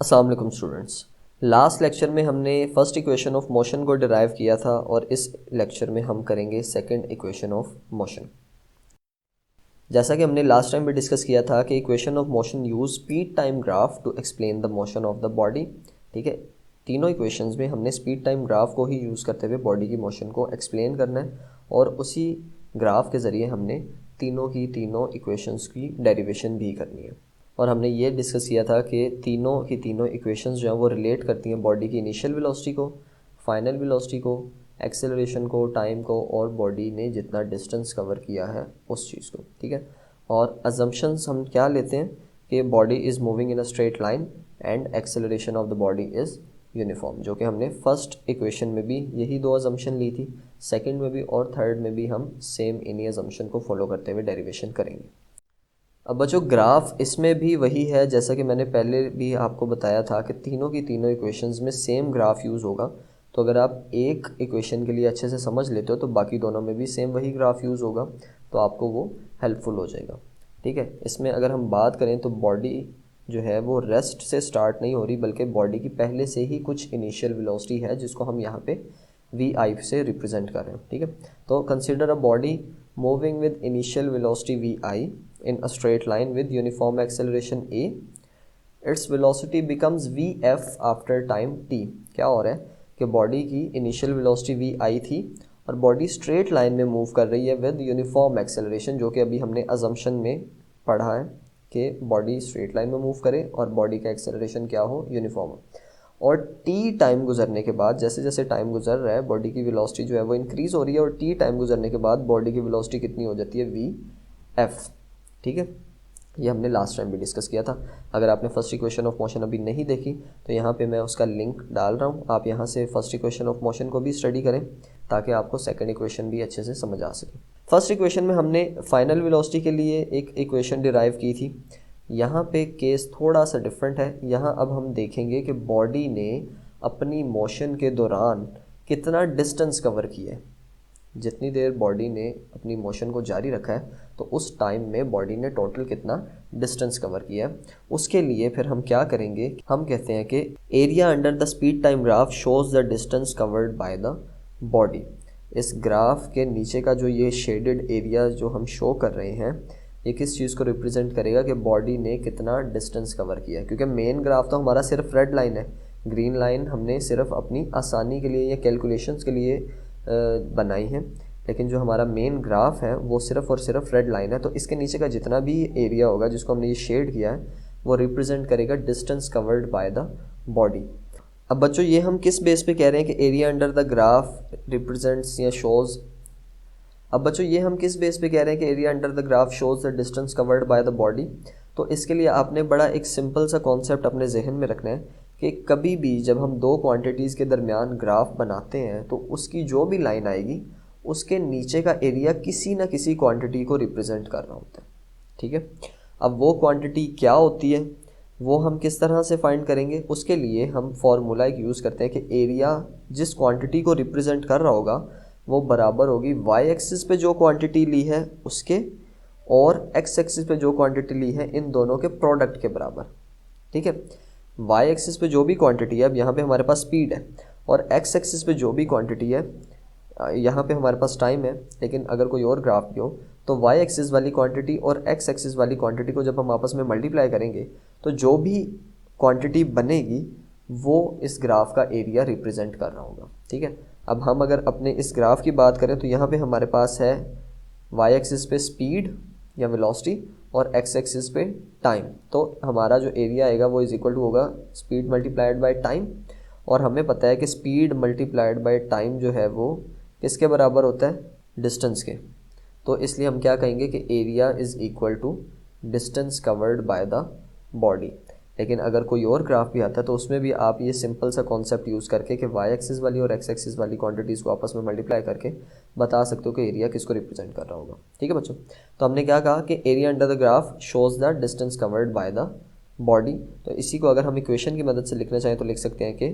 अस्सलाम वालेकुम students. Last lecture में हमने फर्स्ट इक्वेशन ऑफ मोशन को डिराइव किया था और इस लेक्चर में हम करेंगे सेकंड इक्वेशन ऑफ मोशन। जैसा कि हमने लास्ट टाइम भी डिस्कस किया था कि equation of motion use speed time graph to explain the motion of the body. ठीक है, तीनों इक्वेशंस में हमने स्पीड टाइम ग्राफ को ही यूज़ करते हुए बॉडी की मोशन को एक्सप्लेन करना है और उसी ग्राफ के ज़रिए हमने तीनों इक्वेशंस की डेरिवेशन भी करनी है। और हमने ये डिस्कस किया था कि तीनों इक्वेशंस जो हैं वो रिलेट करती हैं बॉडी की इनिशियल वेलोसिटी को, फाइनल वेलोसिटी को, एक्सेलरेशन को, टाइम को और बॉडी ने जितना डिस्टेंस कवर किया है उस चीज़ को। ठीक है, और अजम्पशंस हम क्या लेते हैं कि body is moving in a straight line and acceleration of the body is uniform, जो कि हमने फर्स्ट इक्वेशन में भी यही दो अजम्पशन ली थी, सेकंड में भी और थर्ड में भी हम सेम इन्हीं अजम्पशन को फॉलो करते हुए डेरिवेशन करेंगे। अब बच्चों ग्राफ इसमें भी वही है जैसा कि मैंने पहले भी आपको बताया था कि तीनों इक्वेशंस में सेम ग्राफ यूज़ होगा। तो अगर आप एक इक्वेशन के लिए अच्छे से समझ लेते हो तो बाकी दोनों में भी सेम वही ग्राफ यूज़ होगा, तो आपको वो हेल्पफुल हो जाएगा। ठीक है, इसमें अगर हम बात करें तो बॉडी जो है वो रेस्ट से स्टार्ट नहीं हो रही, बल्कि बॉडी की पहले से ही कुछ इनिशियल वेलोसिटी है जिसको हम यहाँ पे वी आई से रिप्रेजेंट कर रहे हैं। ठीक है, तो consider a body moving with initial velocity V I in a straight line with uniform acceleration a, its velocity becomes vf after time t। क्या हो रहा है कि बॉडी की इनिशियल वेलोसिटी वी आई थी और बॉडी स्ट्रेट लाइन में move कर रही है विद यूनिफॉर्म एक्सेलरेशन, जो कि अभी हमने अजम्पशन में पढ़ा है कि बॉडी स्ट्रेट लाइन में मूव करे और बॉडी का एक्सेलरेशन क्या हो, यूनिफॉर्म हो। और टी टाइम गुजरने के बाद, जैसे जैसे टाइम गुजर रहा है बॉडी की वेलोसिटी जो है वो इंक्रीज़ हो रही है और टी टाइम गुजरने के बाद बॉडी की वेलोसिटी कितनी हो जाती है, वी एफ। ठीक है, ये हमने लास्ट टाइम भी डिस्कस किया था। अगर आपने फर्स्ट इक्वेशन ऑफ मोशन अभी नहीं देखी तो यहाँ पे मैं उसका लिंक डाल रहा हूँ, आप यहाँ से फर्स्ट इक्वेशन ऑफ मोशन को भी स्टडी करें ताकि आपको सेकंड इक्वेशन भी अच्छे से समझ आ सके। फर्स्ट इक्वेशन में हमने फाइनल वेलोसिटी के लिए एक इक्वेशन डिराइव की थी। यहाँ पे केस थोड़ा सा डिफरेंट है। यहाँ अब हम देखेंगे कि बॉडी ने अपनी मोशन के दौरान कितना डिस्टेंस कवर किया है। जितनी देर बॉडी ने अपनी मोशन को जारी रखा है तो उस टाइम में बॉडी ने टोटल कितना डिस्टेंस कवर किया है। उसके लिए फिर हम क्या करेंगे, हम कहते हैं कि area under the speed time graph shows the distance covered by the body. इस ग्राफ के नीचे का जो ये शेडेड एरिया जो हम शो कर रहे हैं ये किस चीज़ को रिप्रेजेंट करेगा कि बॉडी ने कितना डिस्टेंस कवर किया है। क्योंकि मेन ग्राफ तो हमारा सिर्फ रेड लाइन है, ग्रीन लाइन हमने सिर्फ अपनी आसानी के लिए या कैलकुलेशंस के लिए बनाई है, लेकिन जो हमारा मेन ग्राफ है वो सिर्फ और सिर्फ रेड लाइन है। तो इसके नीचे का जितना भी एरिया होगा जिसको हमने ये शेड किया है वो रिप्रेजेंट करेगा distance covered by the body. अब बच्चों ये हम किस बेस पे कह रहे हैं कि area under the graph represents या शोज। अब बच्चों ये हम किस बेस पे कह रहे हैं कि area under the graph shows the distance covered by the body. तो इसके लिए आपने बड़ा एक सिंपल सा कॉन्सेप्ट अपने जहन में रखना है कि कभी भी जब हम दो क्वांटिटीज़ के दरमियान ग्राफ बनाते हैं तो उसकी जो भी लाइन आएगी उसके नीचे का एरिया किसी ना किसी क्वांटिटी को रिप्रेजेंट कर रहा होता है। ठीक है, अब वो क्वांटिटी क्या होती है वो हम किस तरह से फाइंड करेंगे, उसके लिए हम फॉर्मूला एक यूज़ करते हैं कि एरिया जिस क्वांटिटी को रिप्रेजेंट कर रहा होगा वो बराबर होगी वाई एक्सिस पे जो क्वांटिटी ली है उसके और एक्स एक्सिस पे जो क्वांटिटी ली है इन दोनों के प्रोडक्ट के बराबर। ठीक है, वाई एक्सिस पे जो भी क्वांटिटी है, अब यहाँ पे हमारे पास स्पीड है, और एक्स एक्सिस पे जो भी क्वांटिटी है यहाँ पे हमारे पास टाइम है, लेकिन अगर कोई और ग्राफ भी हो तो वाई एक्सिस वाली क्वांटिटी और एक्स एक्सिस वाली क्वांटिटी को जब हम आपस में मल्टीप्लाई करेंगे तो जो भी क्वांटिटी बनेगी वो इस ग्राफ का एरिया रिप्रेजेंट कर रहा होगा। ठीक है, अब हम अगर अपने इस ग्राफ की बात करें तो यहाँ पे हमारे पास है वाई एक्सिस पे स्पीड या वेलोसिटी और एक्स एक्सिस पे टाइम। तो हमारा जो एरिया आएगा वो इज इक्वल टू होगा स्पीड मल्टीप्लाइड बाय टाइम, और हमें पता है कि स्पीड मल्टीप्लाइड बाय टाइम जो है वो किसके बराबर होता है, डिस्टेंस के। तो इसलिए हम क्या कहेंगे कि area is equal to distance covered by the body. लेकिन अगर कोई और ग्राफ भी आता है तो उसमें भी आप ये सिंपल सा कॉन्सेप्ट यूज़ करके कि वाई एक्सिस वाली और एक्स एक्सिस वाली क्वांटिटीज़ को आपस में मल्टीप्लाई करके बता सकते हो कि एरिया किसको रिप्रेजेंट कर रहा होगा। ठीक है बच्चों, तो हमने क्या कहा कि area under the graph shows the distance covered by the body. तो इसी को अगर हम इक्वेशन की मदद से लिखना चाहें तो लिख सकते हैं कि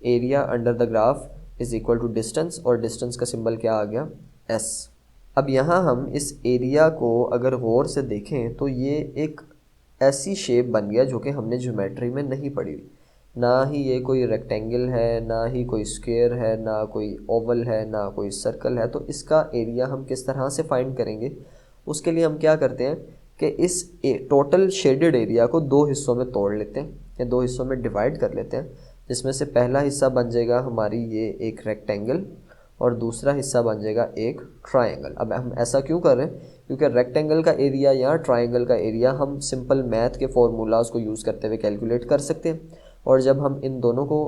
area under the graph is equal to distance, और डिस्टेंस का सिंबल क्या आ गया, एस। अब यहाँ हम इस एरिया को अगर गौर से देखें तो ये एक ऐसी शेप बन गया जो कि हमने ज्योमेट्री में नहीं पढ़ी हुई। ना ही ये कोई रेक्टेंगल है, ना ही कोई स्क्वायर है, ना कोई ओवल है, ना कोई सर्कल है। तो इसका एरिया हम किस तरह से फाइंड करेंगे? उसके लिए हम क्या करते हैं कि इस टोटल शेडेड एरिया को दो हिस्सों में तोड़ लेते हैं या दो हिस्सों में डिवाइड कर लेते हैं, जिसमें से पहला हिस्सा बन जाएगा हमारी ये एक रेक्टेंगल और दूसरा हिस्सा बन जाएगा एक ट्रायंगल। अब हम ऐसा क्यों कर रहे हैं? क्योंकि रेक्टेंगल का एरिया या ट्रायंगल का एरिया हम सिंपल मैथ के फॉर्मूलाज को यूज़ करते हुए कैलकुलेट कर सकते हैं, और जब हम इन दोनों को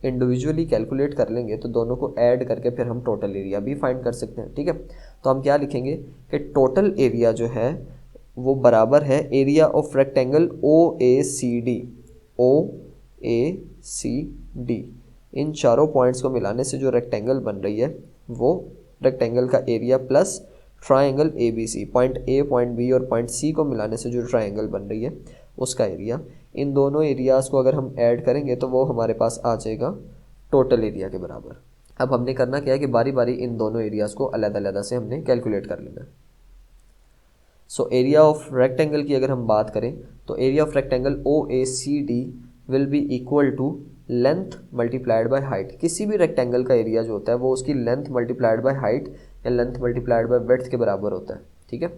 इंडिविजुअली कैलकुलेट कर लेंगे तो दोनों को ऐड करके फिर हम टोटल एरिया भी फाइंड कर सकते हैं। ठीक है, तो हम क्या लिखेंगे कि टोटल एरिया जो है वो बराबर है area of rectangle O A C D. O A C D, इन चारों पॉइंट्स को मिलाने से जो रेक्टेंगल बन रही है वो रेक्टेंगल का area plus triangle A B C, point A, point B और पॉइंट सी को मिलाने से जो ट्रायंगल बन रही है उसका एरिया। इन दोनों एरियाज़ को अगर हम ऐड करेंगे तो वो हमारे पास आ जाएगा टोटल एरिया के बराबर। अब हमने करना क्या है कि बारी बारी इन दोनों एरियाज़ को अलग-अलग से हमने कैलकुलेट कर लेना है। सो एरिया ऑफ रेक्टेंगल की अगर हम बात करें तो area of rectangle O A C D will be equal to length multiplied by height. किसी भी रेक्टेंगल का एरिया जो होता है वो उसकी लेंथ मल्टीप्लाइड बाय हाइट या लेंथ मल्टीप्लाइड बाय विड्थ के बराबर होता है। ठीक है,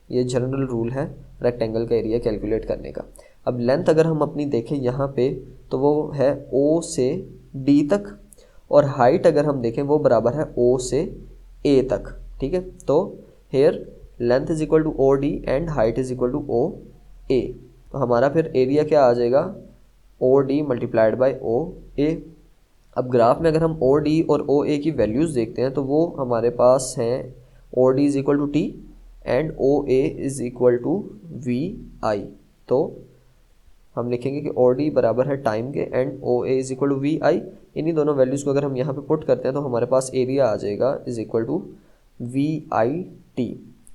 ये जनरल रूल है रेक्टेंगल का एरिया कैलकुलेट करने का। अब लेंथ अगर हम अपनी देखें यहाँ पे तो वो है ओ से डी तक, और हाइट अगर हम देखें वो बराबर है ओ से ए तक। ठीक है, तो here length is equal to O D and height is equal to O A. तो हमारा फिर एरिया क्या आ जाएगा? O D multiplied by O A. अब ग्राफ में अगर हम ओ डी और ओ ए की वैल्यूज़ देखते हैं तो वो हमारे पास हैं O D is equal to T and O A is equal to V I. तो हम लिखेंगे कि ओ डी बराबर है टाइम के and O A is equal to V I. इन्हीं दोनों वैल्यूज़ को अगर हम यहाँ पे पुट करते हैं तो हमारे पास एरिया आ जाएगा is equal to V I T.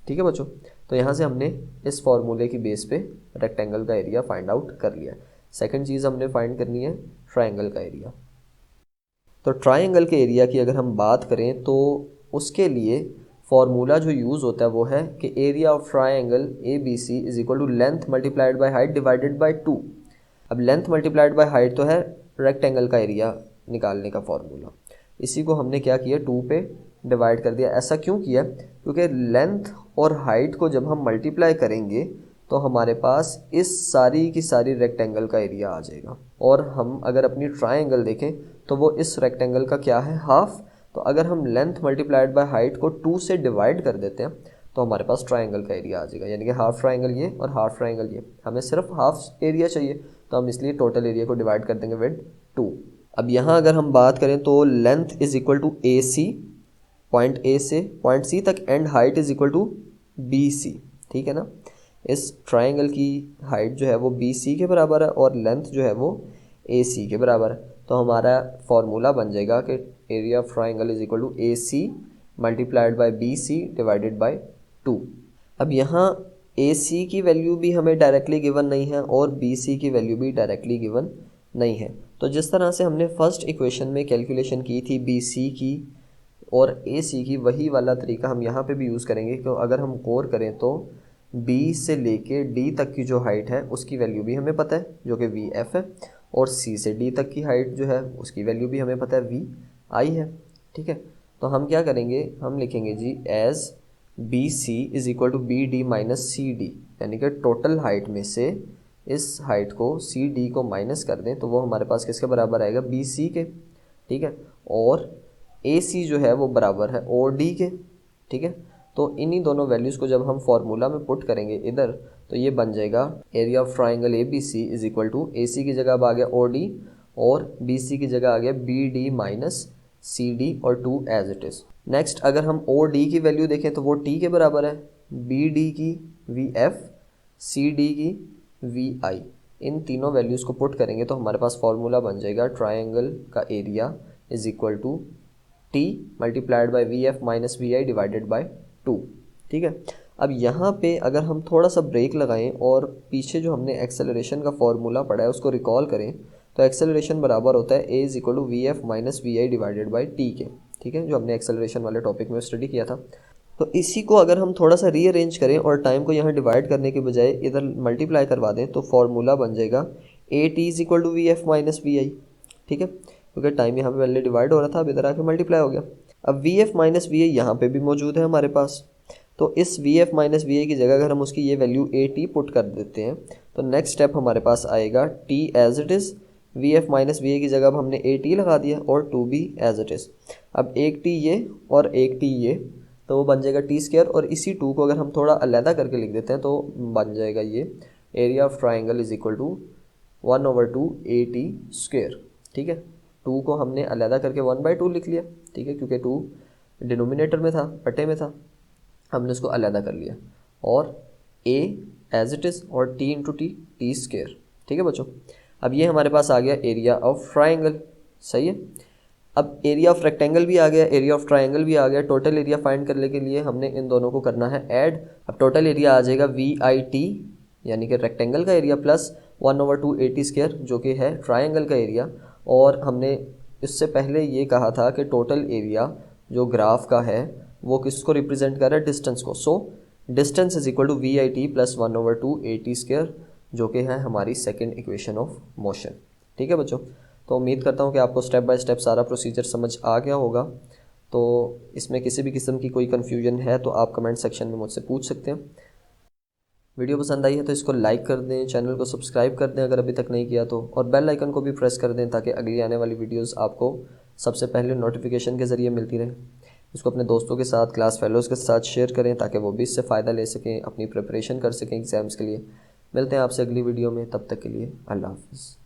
ठीक है बच्चों, तो यहाँ से हमने इस फॉर्मूले की बेस पे रेक्टेंगल का एरिया फाइंड आउट कर लिया। सेकंड चीज़ हमने फाइंड करनी है ट्रायंगल का एरिया। तो ट्रायंगल के एरिया की अगर हम बात करें तो उसके लिए फॉर्मूला जो यूज़ होता है वो है कि area of triangle A B C is equal to length multiplied by height divided by 2। अब लेंथ मल्टीप्लाइड बाय हाइट तो है रेक्टेंगल का एरिया निकालने का फॉर्मूला, इसी को हमने क्या किया 2 पे डिवाइड कर दिया। ऐसा क्यों किया? क्योंकि लेंथ और हाइट को जब हम मल्टीप्लाई करेंगे तो हमारे पास इस सारी की सारी रेक्टेंगल का एरिया आ जाएगा, और हम अगर अपनी ट्रायंगल देखें तो वो इस रेक्टेंगल का क्या है? हाफ। तो अगर हम लेंथ मल्टीप्लाइड बाय हाइट को 2 से डिवाइड कर देते हैं तो हमारे पास ट्रायंगल का एरिया आ जाएगा, यानी कि हाफ ट्रायंगल ये और हाफ ट्रायंगल ये। हमें सिर्फ हाफ एरिया चाहिए तो हम इसलिए टोटल एरिया को डिवाइड कर देंगे विद 2। अब यहाँ अगर हम बात करें तो length is equal to A C, point A से पॉइंट सी तक, and height is equal to B C. ठीक है ना, इस ट्रायंगल की हाइट जो है वो बी सी के बराबर है और लेंथ जो है वो ए सी के बराबर है। तो हमारा फॉर्मूला बन जाएगा कि area of triangle is equal to A C multiplied by B C divided by 2। अब यहाँ ए सी की वैल्यू भी हमें डायरेक्टली गिवन नहीं है और बी सी की वैल्यू भी डायरेक्टली गिवन नहीं है। तो जिस तरह से हमने फर्स्ट इक्वेशन में कैलकुलेशन की थी बी सी की और ए सी की, वही वाला तरीका हम यहाँ पे भी यूज़ करेंगे। क्यों? अगर हम गौर करें तो बी से लेके डी तक की जो हाइट है उसकी वैल्यू भी हमें पता है जो कि वी एफ है, और सी से डी तक की हाइट जो है उसकी वैल्यू भी हमें पता है वी आई है। ठीक है, तो हम क्या करेंगे, हम लिखेंगे जी as B C is equal to B D minus C D, यानी कि टोटल हाइट में से इस हाइट को सी डी को माइनस कर दें तो वो हमारे पास किसके बराबर आएगा? बी सी के। ठीक है, और ए सी जो है वो बराबर है ओ डी के। ठीक है, तो इन्हीं दोनों वैल्यूज़ को जब हम फॉर्मूला में पुट करेंगे इधर तो ये बन जाएगा area of triangle A B C is equal to A C की जगह अब आ गया ओ डी और बी सी की जगह आ गया B D minus C D और 2 एज इट इज़। नेक्स्ट अगर हम ओ डी की वैल्यू देखें तो वो टी के बराबर है, बी डी की वी एफ, सी डी की वी आई। इन तीनों वैल्यूज़ को पुट करेंगे तो हमारे पास फॉर्मूला बन जाएगा ट्राइंगल का area is equal to T multiplied by V F minus V I divided by 2। ठीक है, अब यहाँ पे अगर हम थोड़ा सा ब्रेक लगाएं और पीछे जो हमने एक्सेलरेशन का फॉर्मूला पढ़ा है उसको रिकॉल करें तो एक्सेलरेशन बराबर होता है A is equal to V F minus V I divided by T के। ठीक है, जो हमने एक्सेलरेशन वाले टॉपिक में स्टडी किया था। तो इसी को अगर हम थोड़ा सा रीअरेंज करें और टाइम को यहाँ डिवाइड करने के बजाय इधर मल्टीप्लाई करवा दें तो फॉर्मूला बन जाएगा A T is equal to V F minus V I, ठीक है, क्योंकि टाइम यहाँ पे पहले डिवाइड हो रहा था, अब इधर आके मल्टीप्लाई हो गया। अब वी एफ माइनस वी आई यहाँ पे भी मौजूद है हमारे पास, तो इस we F minus V I की जगह अगर हम उसकी ये वैल्यू ए टी पुट कर देते हैं तो नेक्स्ट स्टेप हमारे पास आएगा T as it is, V F minus V I की जगह अब हमने ए टी लगा दिया और two B as it is. अब एक टी ये और एक टी ये, तो वो बन जाएगा टी स्क्वायर, और इसी टू को अगर हम थोड़ा अलहदा करके लिख देते हैं तो बन जाएगा ये area of triangle is equal to 1/2 A T square, ठीक है। टू को हमने अलहदा करके 1/2 लिख लिया, ठीक है, क्योंकि टू डिनोमिनेटर में था, बटे में था, हमने उसको अलहदा कर लिया, और ए एज इट इज़ और T into T, T square, ठीक है बच्चों। अब ये हमारे पास आ गया एरिया ऑफ ट्राइंगल, सही है। अब एरिया ऑफ रेक्टेंगल भी आ गया, एरिया ऑफ ट्राइंगल भी आ गया। टोटल एरिया फाइंड करने के लिए हमने इन दोनों को करना है ऐड। अब टोटल एरिया आ जाएगा वी आई टी, यानी कि रेक्टेंगल का area, plus 1/2 A T square जो कि है ट्राइंगल का एरिया। और हमने इससे पहले ये कहा था कि टोटल एरिया जो ग्राफ का है वो किसको रिप्रेजेंट कर रहा है, डिस्टेंस को। So distance is equal to V I T plus 1/2 A T square, जो कि है हमारी सेकेंड इक्वेशन ऑफ मोशन, ठीक है बच्चों। तो उम्मीद करता हूँ कि आपको स्टेप बाय स्टेप सारा प्रोसीजर समझ आ गया होगा। तो इसमें किसी भी किस्म की कोई कन्फ्यूजन है तो आप कमेंट सेक्शन में मुझसे पूछ सकते हैं। वीडियो पसंद आई है तो इसको लाइक कर दें, चैनल को सब्सक्राइब कर दें अगर अभी तक नहीं किया तो, और बेल आइकन को भी प्रेस कर दें ताकि अगली आने वाली वीडियोस आपको सबसे पहले नोटिफिकेशन के ज़रिए मिलती रहे। इसको अपने दोस्तों के साथ, क्लास फेलोज़ के साथ शेयर करें ताकि वो भी इससे फ़ायदा ले सकें, अपनी प्रिपरेशन कर सकें एग्ज़ाम्स के लिए। मिलते हैं आपसे अगली वीडियो में, तब तक के लिए अल्लाह हाफ़िज़।